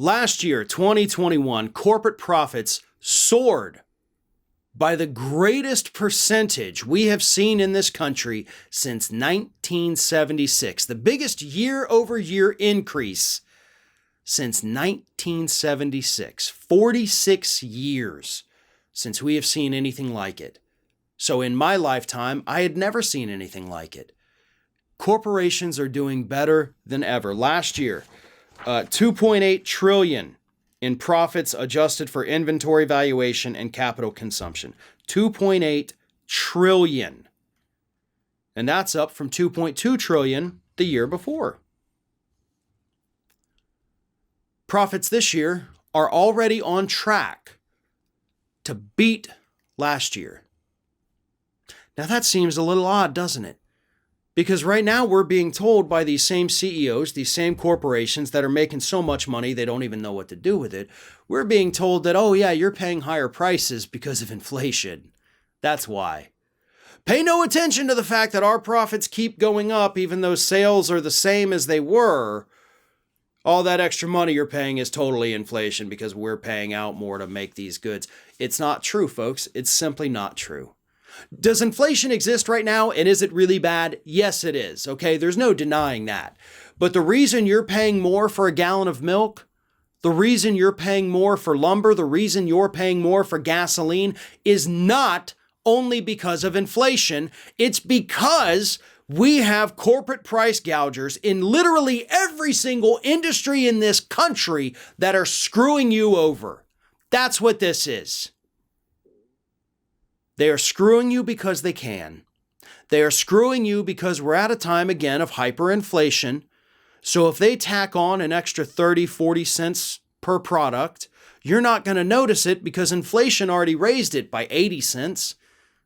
Last year, 2021, corporate profits soared by the greatest percentage we have seen in this country since 1976. The biggest year-over-year increase since 1976. 46 years since we have seen anything like it. So in my lifetime, I had never seen anything like it. Corporations are doing better than ever. Last year, 2.8 trillion in profits adjusted for inventory valuation and capital consumption. 2.8 trillion. And that's up from 2.2 trillion the year before. Profits this year are already on track to beat last year. Now that seems a little odd, doesn't it? Because right now we're being told by these same CEOs, these same corporations that are making so much money they don't even know what to do with it. We're being told that, oh yeah, you're paying higher prices because of inflation. That's why. Pay no attention to the fact that our profits keep going up even though sales are the same as they were. All that extra money you're paying is totally inflation because we're paying out more to make these goods. It's not true, folks. It's simply not true. Does inflation exist right now, and is it really bad? Yes, it is. Okay, there's no denying that. But the reason you're paying more for a gallon of milk, the reason you're paying more for lumber, the reason you're paying more for gasoline is not only because of inflation. It's because we have corporate price gougers in literally every single industry in this country that are screwing you over. That's what this is. They are screwing you because they can. They are screwing you because we're at a time, again, of hyperinflation. So if they tack on an extra 30, 40 cents per product, you're not going to notice it because inflation already raised it by 80 cents.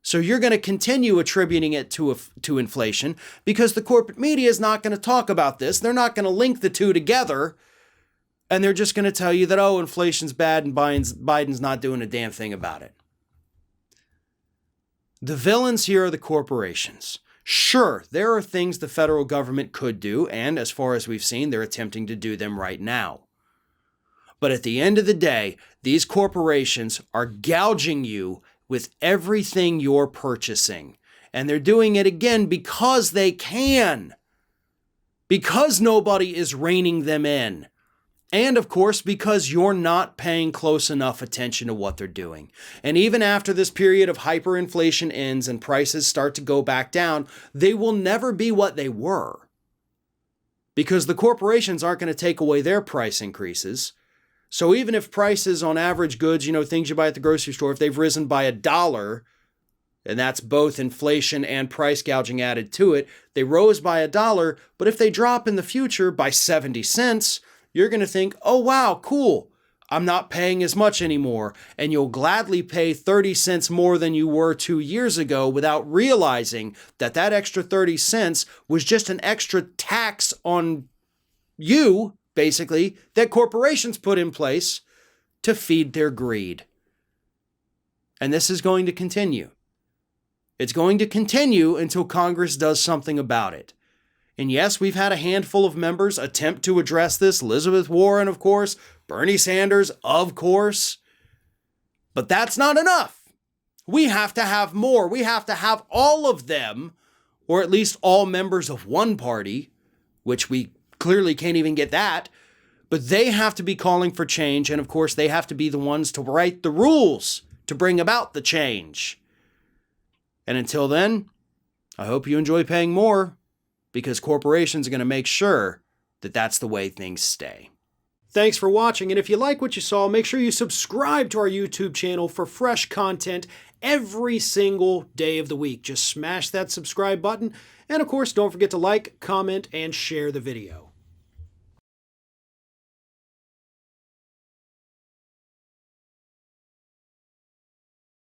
So you're going to continue attributing it to inflation because the corporate media is not going to talk about this. They're not going to link the two together. And they're just going to tell you that, oh, inflation's bad and Biden's not doing a damn thing about it. The villains here are the corporations. Sure, there are things the federal government could do, and as far as we've seen, they're attempting to do them right now. But at the end of the day, these corporations are gouging you with everything you're purchasing. And they're doing it again because they can. Because nobody is reining them in. And of course, because you're not paying close enough attention to what they're doing. And even after this period of hyperinflation ends and prices start to go back down, they will never be what they were. Because the corporations aren't going to take away their price increases. So even if prices on average goods, things you buy at the grocery store, if they've risen by $1, and that's both inflation and price gouging added to it, they rose by $1, but if they drop in the future by 70 cents, you're going to think, oh, wow, cool. I'm not paying as much anymore. And you'll gladly pay 30 cents more than you were 2 years ago without realizing that that extra 30 cents was just an extra tax on you, basically, that corporations put in place to feed their greed. And this is going to continue. It's going to continue until Congress does something about it. And yes, we've had a handful of members attempt to address this. Elizabeth Warren, of course. Bernie Sanders, of course. But that's not enough. We have to have more. We have to have all of them, or at least all members of one party, which we clearly can't even get that. But they have to be calling for change. And of course, they have to be the ones to write the rules to bring about the change. And until then, I hope you enjoy paying more. Because corporations are going to make sure that that's the way things stay. Thanks for watching, and if you like what you saw, make sure you subscribe to our YouTube channel for fresh content every single day of the week. Just smash that subscribe button, and of course, don't forget to like, comment, and share the video.